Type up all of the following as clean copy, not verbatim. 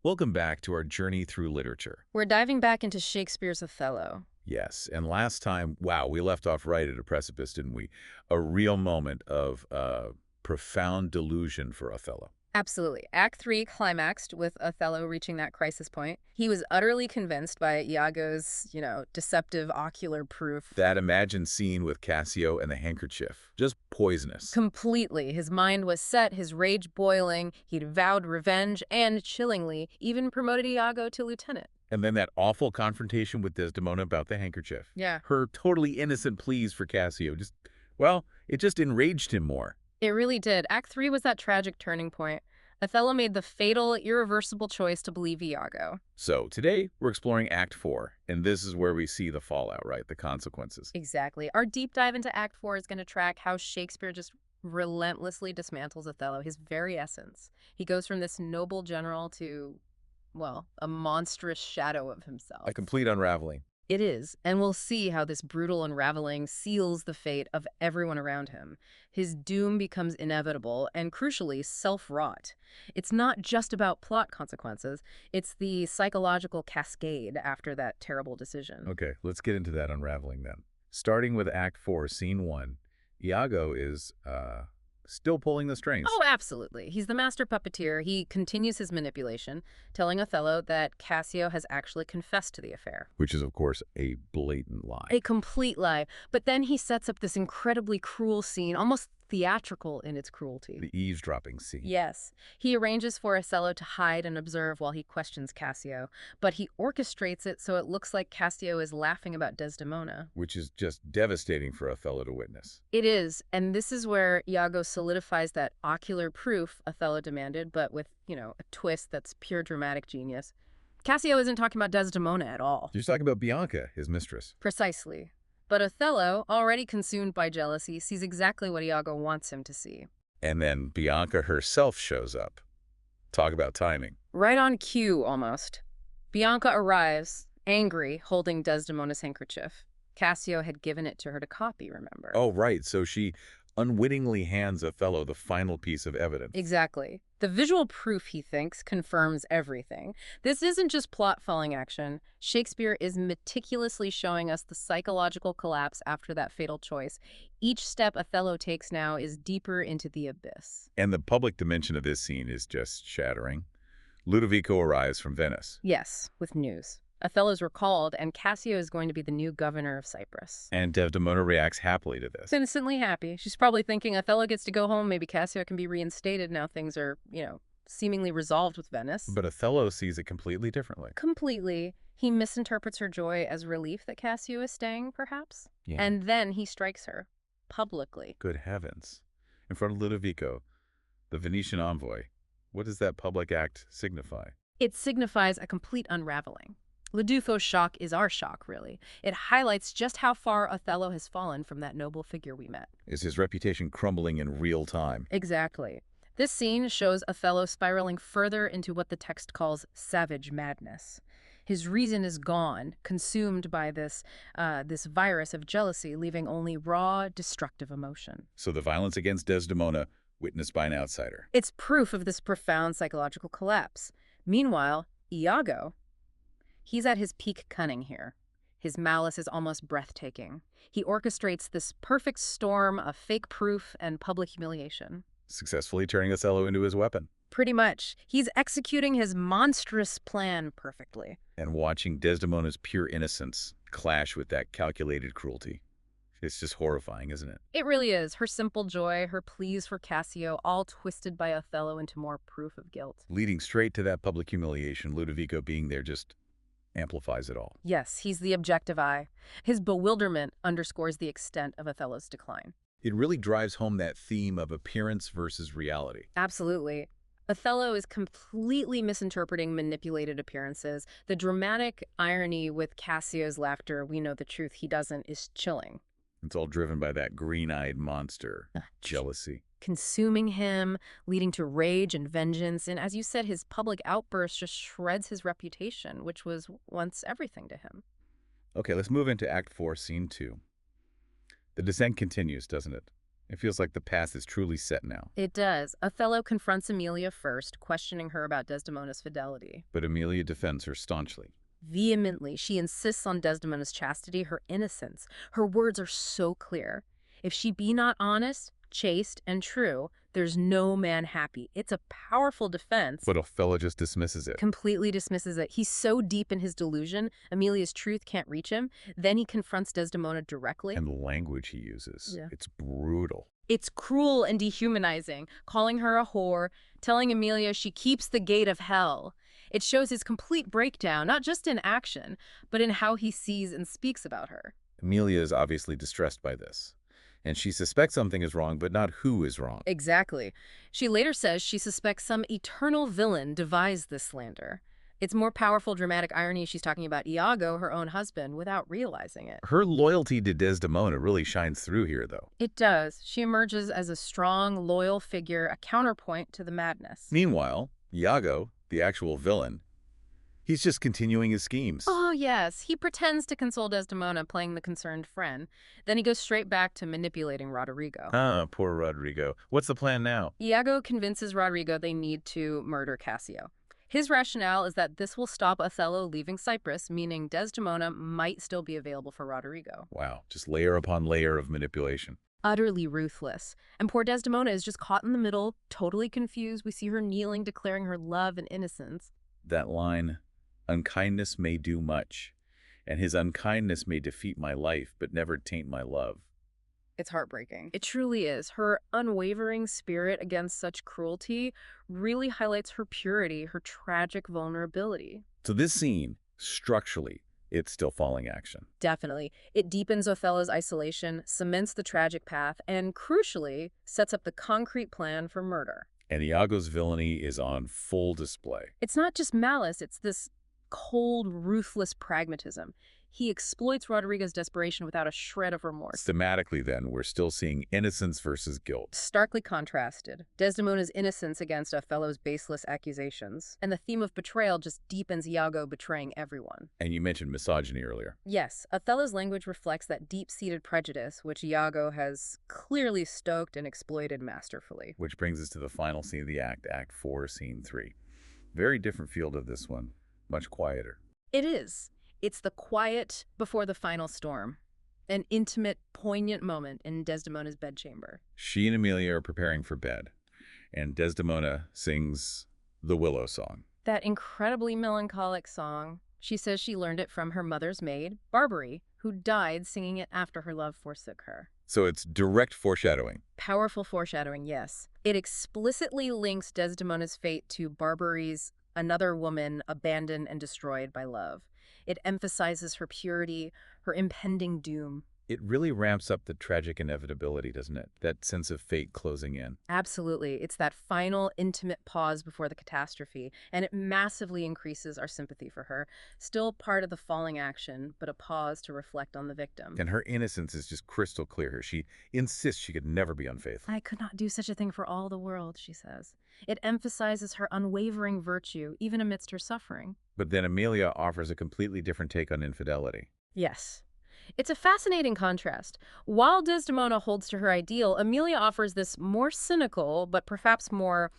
Welcome back to our journey through literature. We're diving back into Shakespeare's Othello. Yes, and last time, wow, we left off right at a precipice, didn't we? A real moment of profound delusion for Othello. Absolutely. Act 3 climaxed with Othello reaching that crisis point. He was utterly convinced by Iago's, deceptive ocular proof. That imagined scene with Cassio and the handkerchief, just poisonous. Completely. His mind was set, his rage boiling. He'd vowed revenge and, chillingly, even promoted Iago to lieutenant. And then that awful confrontation with Desdemona about the handkerchief. Yeah. Her totally innocent pleas for Cassio it just enraged him more. It really did. Act 3 was that tragic turning point. Othello made the fatal, irreversible choice to believe Iago. So today, we're exploring Act 4, and this is where we see the fallout, right? The consequences. Exactly. Our deep dive into Act 4 is going to track how Shakespeare just relentlessly dismantles Othello, his very essence. He goes from this noble general to, well, a monstrous shadow of himself. A complete unraveling. It is, and we'll see how this brutal unraveling seals the fate of everyone around him. His doom becomes inevitable and, crucially, self-wrought. It's not just about plot consequences, it's the psychological cascade after that terrible decision. Okay, let's get into that unraveling then. Starting with Act 4, Scene 1, Iago is, still pulling the strings. Oh, absolutely. He's the master puppeteer. He continues his manipulation, telling Othello that Cassio has actually confessed to the affair. Which is, of course, a blatant lie. A complete lie. But then he sets up this incredibly cruel scene, almost theatrical in its cruelty. The eavesdropping scene. Yes. He arranges for Othello to hide and observe while he questions Cassio, but he orchestrates it so it looks like Cassio is laughing about Desdemona. Which is just devastating for Othello to witness. It is, and this is where Iago solidifies that ocular proof Othello demanded, but with, a twist that's pure dramatic genius. Cassio isn't talking about Desdemona at all. He's talking about Bianca, his mistress. Precisely. But Othello, already consumed by jealousy, sees exactly what Iago wants him to see. And then Bianca herself shows up. Talk about timing. Right on cue, almost. Bianca arrives, angry, holding Desdemona's handkerchief. Cassio had given it to her to copy, remember? Oh, right. So she unwittingly hands Othello the final piece of evidence. Exactly. The visual proof, he thinks, confirms everything. This isn't just plot-falling action. Shakespeare is meticulously showing us the psychological collapse after that fatal choice. Each step Othello takes now is deeper into the abyss. And the public dimension of this scene is just shattering. Ludovico arrives from Venice. Yes, with news. Othello's recalled, and Cassio is going to be the new governor of Cyprus. And Desdemona reacts happily to this. Innocently happy. She's probably thinking Othello gets to go home, maybe Cassio can be reinstated now things are, seemingly resolved with Venice. But Othello sees it completely differently. Completely. He misinterprets her joy as relief that Cassio is staying, perhaps. Yeah. And then he strikes her. Publicly. Good heavens. In front of Ludovico, the Venetian envoy, what does that public act signify? It signifies a complete unraveling. Ludovico's shock is our shock, really. It highlights just how far Othello has fallen from that noble figure we met. Is his reputation crumbling in real time? Exactly. This scene shows Othello spiraling further into what the text calls savage madness. His reason is gone, consumed by this virus of jealousy, leaving only raw, destructive emotion. So the violence against Desdemona, witnessed by an outsider. It's proof of this profound psychological collapse. Meanwhile, Iago, he's at his peak cunning here. His malice is almost breathtaking. He orchestrates this perfect storm of fake proof and public humiliation. Successfully turning Othello into his weapon. Pretty much. He's executing his monstrous plan perfectly. And watching Desdemona's pure innocence clash with that calculated cruelty. It's just horrifying, isn't it? It really is. Her simple joy, her pleas for Cassio, all twisted by Othello into more proof of guilt. Leading straight to that public humiliation, Ludovico being there just amplifies it all. Yes, he's the objective eye. His bewilderment underscores the extent of Othello's decline. It really drives home that theme of appearance versus reality. Absolutely. Othello is completely misinterpreting manipulated appearances. The dramatic irony with Cassio's laughter, we know the truth he doesn't, is chilling. It's all driven by that green-eyed monster, jealousy. Consuming him, leading to rage and vengeance, and as you said, his public outburst just shreds his reputation, which was once everything to him. Okay, let's move into Act 4, Scene 2. The descent continues, doesn't it? It feels like the path is truly set now. It does. Othello confronts Emilia first, questioning her about Desdemona's fidelity. But Emilia defends her staunchly. Vehemently, she insists on Desdemona's chastity, her innocence. Her words are so clear. If she be not honest, chaste, and true, there's no man happy. It's a powerful defense. But Othello just dismisses it. Completely dismisses it. He's so deep in his delusion, Emilia's truth can't reach him. Then he confronts Desdemona directly. And the language he uses, Yeah. it's brutal. It's cruel and dehumanizing, calling her a whore, telling Emilia she keeps the gate of hell. It shows his complete breakdown, not just in action, but in how he sees and speaks about her. Emilia is obviously distressed by this. And she suspects something is wrong, but not who is wrong. Exactly. She later says she suspects some eternal villain devised this slander. It's more powerful dramatic irony she's talking about Iago, her own husband, without realizing it. Her loyalty to Desdemona really shines through here, though. It does. She emerges as a strong, loyal figure, a counterpoint to the madness. Meanwhile, Iago, the actual villain, he's just continuing his schemes. Oh, yes. He pretends to console Desdemona, playing the concerned friend. Then he goes straight back to manipulating Roderigo. Ah, poor Roderigo. What's the plan now? Iago convinces Roderigo they need to murder Cassio. His rationale is that this will stop Othello leaving Cyprus, meaning Desdemona might still be available for Roderigo. Wow, just layer upon layer of manipulation. Utterly ruthless. And poor Desdemona is just caught in the middle, totally confused. We see her kneeling, declaring her love and innocence. That line, unkindness may do much, and his unkindness may defeat my life, but never taint my love. It's heartbreaking. It truly is. Her unwavering spirit against such cruelty really highlights her purity, her tragic vulnerability. So this scene, structurally, it's still falling action. Definitely. It deepens Othello's isolation, cements the tragic path, and crucially, sets up the concrete plan for murder. And Iago's villainy is on full display. It's not just malice, it's this cold, ruthless pragmatism. He exploits Roderigo's desperation without a shred of remorse. Thematically, then, we're still seeing innocence versus guilt. Starkly contrasted. Desdemona's innocence against Othello's baseless accusations. And the theme of betrayal just deepens Iago betraying everyone. And you mentioned misogyny earlier. Yes, Othello's language reflects that deep-seated prejudice, which Iago has clearly stoked and exploited masterfully. Which brings us to the final scene of the act, Act 4, Scene 3. Very different feel to this one, much quieter. It is. It's the quiet before the final storm. An intimate, poignant moment in Desdemona's bedchamber. She and Emilia are preparing for bed, and Desdemona sings the Willow Song. That incredibly melancholic song. She says she learned it from her mother's maid, Barbary, who died singing it after her love forsook her. So it's direct foreshadowing. Powerful foreshadowing, yes. It explicitly links Desdemona's fate to Barbary's another woman abandoned and destroyed by love. It emphasizes her purity, her impending doom. It really ramps up the tragic inevitability, doesn't it? That sense of fate closing in. Absolutely. It's that final, intimate pause before the catastrophe, and it massively increases our sympathy for her. Still part of the falling action, but a pause to reflect on the victim. And her innocence is just crystal clear here. She insists she could never be unfaithful. I could not do such a thing for all the world, she says. It emphasizes her unwavering virtue, even amidst her suffering. But then Emilia offers a completely different take on infidelity. Yes. It's a fascinating contrast. While Desdemona holds to her ideal, Emilia offers this more cynical, but perhaps more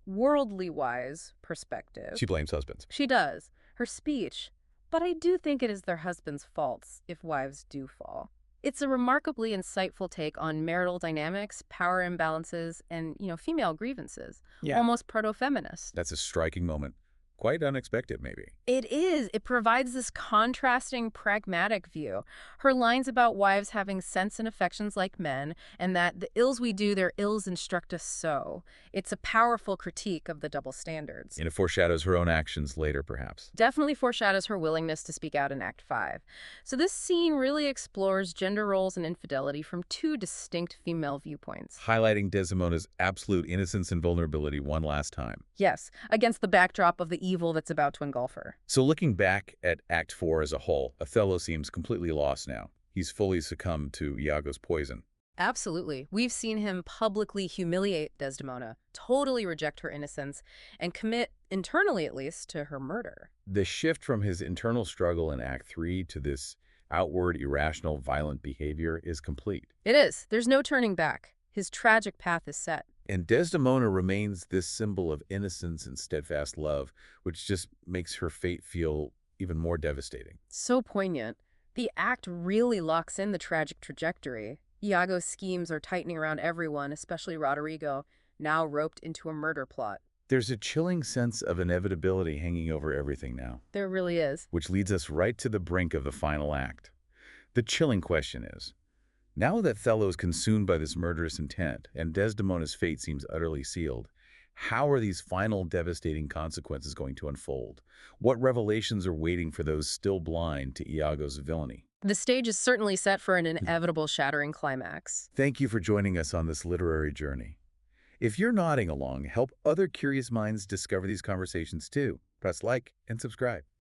worldly-wise perspective. She blames husbands. She does. Her speech. But I do think it is their husbands' faults if wives do fall. It's a remarkably insightful take on marital dynamics, power imbalances, and, female grievances. Yeah. Almost proto-feminist. That's a striking moment. Quite unexpected, maybe. It is. It provides this contrasting, pragmatic view. Her lines about wives having sense and affections like men, and that the ills we do, their ills instruct us so. It's a powerful critique of the double standards. And it foreshadows her own actions later, perhaps. Definitely foreshadows her willingness to speak out in Act 5. So this scene really explores gender roles and infidelity from two distinct female viewpoints. Highlighting Desdemona's absolute innocence and vulnerability one last time. Yes, against the backdrop of the evil that's about to engulf her. So looking back at Act 4 as a whole, Othello seems completely lost now. He's fully succumbed to Iago's poison. Absolutely. We've seen him publicly humiliate Desdemona, totally reject her innocence, and commit, internally at least, to her murder. The shift from his internal struggle in Act 3 to this outward, irrational, violent behavior is complete. It is. There's no turning back. His tragic path is set. And Desdemona remains this symbol of innocence and steadfast love, which just makes her fate feel even more devastating. So poignant. The act really locks in the tragic trajectory. Iago's schemes are tightening around everyone, especially Roderigo, now roped into a murder plot. There's a chilling sense of inevitability hanging over everything now, There really is. which leads us right to the brink of the final act. The chilling question is, now that Othello is consumed by this murderous intent and Desdemona's fate seems utterly sealed, how are these final devastating consequences going to unfold? What revelations are waiting for those still blind to Iago's villainy? The stage is certainly set for an inevitable shattering climax. Thank you for joining us on this literary journey. If you're nodding along, help other curious minds discover these conversations too. Press like and subscribe.